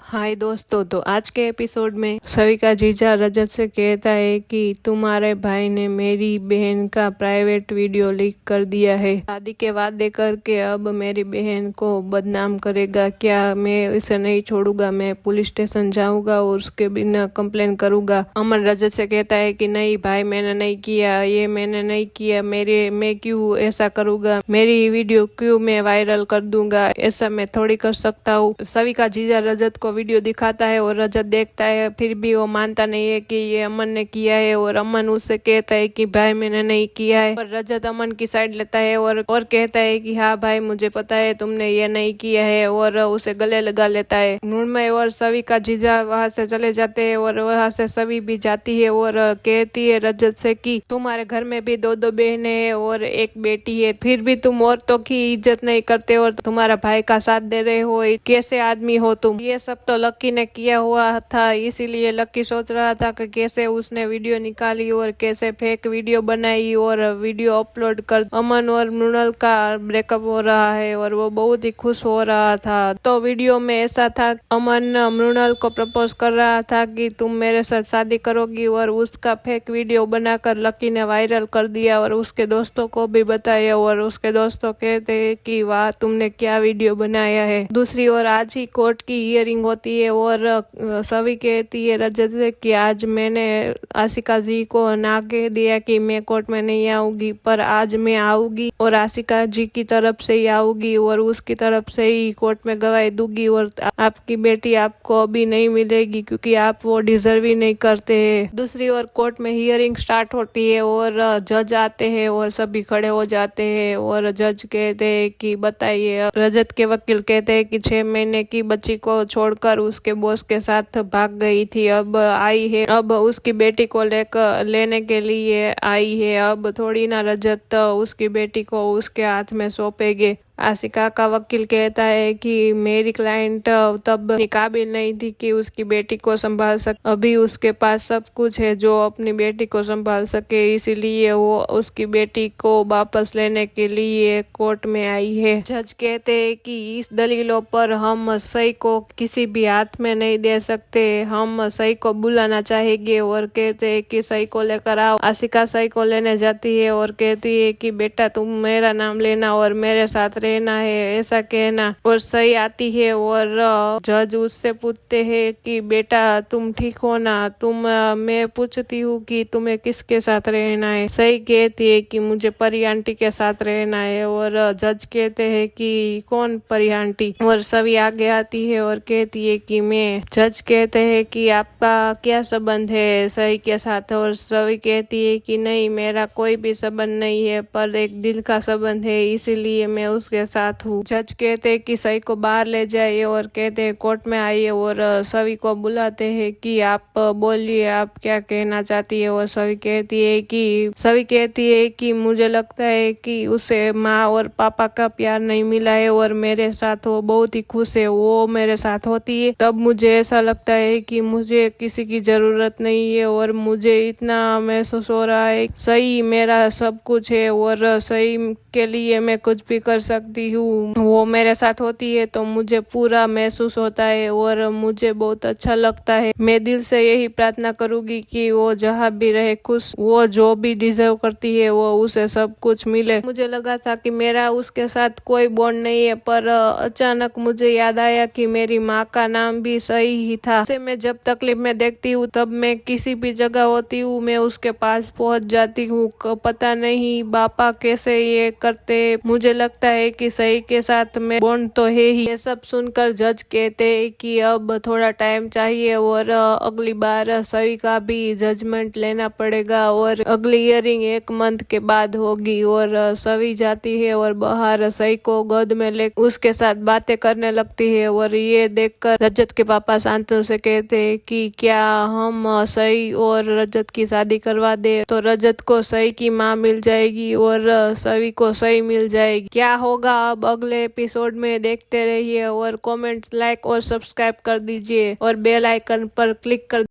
हाय दोस्तों, तो आज के एपिसोड में सवी का जीजा रजत से कहता है कि तुम्हारे भाई ने मेरी बहन का प्राइवेट वीडियो लीक कर दिया है। शादी के वादे करके अब मेरी बहन को बदनाम करेगा क्या? मैं इसे नहीं छोड़ूंगा, मैं पुलिस स्टेशन जाऊंगा और उसके बिना कंप्लेन करूंगा। अमन रजत से कहता है कि नहीं भाई, मैंने नहीं किया, ये मैंने नहीं किया, मैं क्यों ऐसा करूंगा, मेरी वीडियो क्यों मैं वायरल कर दूंगा, ऐसा मैं थोड़ी कर सकता हूँ। सवी का जीजा रजत को वीडियो दिखाता है और रजत देखता है, फिर भी वो मानता नहीं है कि ये अमन ने किया है और अमन उससे कहता है कि भाई मैंने नहीं किया है। पर रजत अमन की साइड लेता है और कहता है कि हाँ भाई, मुझे पता है तुमने ये नहीं किया है, और उसे गले लगा लेता है। मृण्मय और सवी का जीजा वहां से चले जाते हैं और वहां से सवी भी जाती है और कहती है रजत से कि तुम्हारे घर में भी दो बहनें हैं और एक बेटी है, फिर भी तुम औरतों की इज्जत नहीं करते और तुम्हारा भाई का साथ दे रहे हो, कैसे आदमी हो तुम। ये सब तो लक्की ने किया हुआ था, इसीलिए लक्की सोच रहा था कि कैसे उसने वीडियो निकाली और कैसे फेक वीडियो बनाई और वीडियो अपलोड कर। अमन और मृणाल का ब्रेकअप हो रहा है और वो बहुत ही खुश हो रहा था। तो वीडियो में ऐसा था, अमन मृणाल को प्रपोज कर रहा था कि तुम मेरे साथ शादी करोगी, और उसका फेक वीडियो बनाकर लक्की ने वायरल कर दिया और उसके दोस्तों को भी बताया और उसके दोस्तों कहते हैं कि वाह तुमने क्या वीडियो बनाया है। दूसरी ओर आज ही कोर्ट की हियरिंग होती है और सभी कहती है रजत से कि आज मैंने आशिका जी को ना कह दिया कि मैं कोर्ट में नहीं आऊंगी, पर आज मैं आऊंगी और आशिका जी की तरफ से ही आऊंगी और उसकी तरफ से ही कोर्ट में गवाही दूंगी, और आपकी बेटी आपको अभी नहीं मिलेगी क्योंकि आप वो डिजर्व ही नहीं करते हैं। दूसरी ओर कोर्ट में हियरिंग स्टार्ट होती है और जज आते हैं और सभी खड़े हो जाते हैं और जज कहते हैं कि बताइए। रजत के वकील कहते हैं कि 6 महीने की बच्ची को छोड़कर उसके बॉस के साथ भाग गई थी, अब आई है, अब उसकी बेटी को लेने के लिए आई है, अब थोड़ी ना रजत उसकी बेटी को उसके हाथ में सौंपेगे। आशिका का वकील कहता है कि मेरी क्लाइंट तब काबिल नहीं थी कि उसकी बेटी को संभाल सके, अभी उसके पास सब कुछ है जो अपनी बेटी को संभाल सके, इसीलिए वो उसकी बेटी को वापस लेने के लिए कोर्ट में आई है। जज कहते हैं कि इस दलीलों पर हम सही को किसी भी हाथ में नहीं दे सकते, हम सही को बुलाना चाहेंगे, और कहते हैं कि सही को लेकर आओ। आशिका सही को लेने जाती है और कहती है कि बेटा तुम मेरा नाम लेना और मेरे साथ रहना है, ऐसा कहना, और सही आती है और जज उससे पूछते हैं कि बेटा तुम ठीक हो ना, मैं पूछती हूँ कि तुम्हें किसके साथ रहना है। सही कहती है कि मुझे परी आंटी के साथ रहना है, और जज कहते हैं कि कौन परी आंटी, और सभी आगे आती है और कहती है कि मैं। जज कहते हैं कि आपका क्या संबंध है सही के साथ, और सभी कहती है कि नहीं मेरा कोई भी संबंध नहीं है, पर एक दिल का संबंध है, इसीलिए मैं उसके साथ हूँ। जज कहते हैं कि सही को बाहर ले जाइए और कहते हैं कोर्ट में आइए, और सभी को बुलाते हैं कि आप बोलिए आप क्या कहना चाहती है। और सभी कहती है कि मुझे लगता है कि उसे माँ और पापा का प्यार नहीं मिला है और मेरे साथ वो बहुत ही खुश है, वो मेरे साथ होती है तब मुझे ऐसा लगता है कि मुझे किसी की जरूरत नहीं है, और मुझे इतना महसूस हो रहा है सही मेरा सब कुछ है और सही के लिए मैं कुछ भी कर सकती हूँ, वो मेरे साथ होती है तो मुझे पूरा महसूस होता है और मुझे बहुत अच्छा लगता है। मैं दिल से यही प्रार्थना करूंगी कि वो जहाँ भी रहे खुश, वो जो भी डिजर्व करती है वो उसे सब कुछ मिले। मुझे लगा था कि मेरा उसके साथ कोई बॉन्ड नहीं है, पर अचानक मुझे याद आया कि मेरी माँ का नाम भी सही ही था। उसे मैं जब तकलीफ में देखती हूँ तब मैं किसी भी जगह होती हूँ मैं उसके पास पहुँच जाती हूँ। पता नहीं पापा कैसे ये करते, मुझे लगता है कि सही के साथ में बॉन्ड तो है ही। ये सब सुनकर जज कहते हैं कि अब थोड़ा टाइम चाहिए और अगली बार सही का भी जजमेंट लेना पड़ेगा, और अगली हियरिंग 1 मंथ के बाद होगी। और सभी जाती है और बाहर सही को गोद में ले उसके साथ बातें करने लगती है, और ये देखकर रजत के पापा शांतनु से कहते हैं कि क्या हम सही और रजत की शादी करवा दे, तो रजत को सही की माँ मिल जाएगी और सभी को सही मिल जाएगी। क्या होगा अब अगले एपिसोड में देखते रहिए, और कमेंट, लाइक और सब्सक्राइब कर दीजिए और बेल आइकन पर क्लिक कर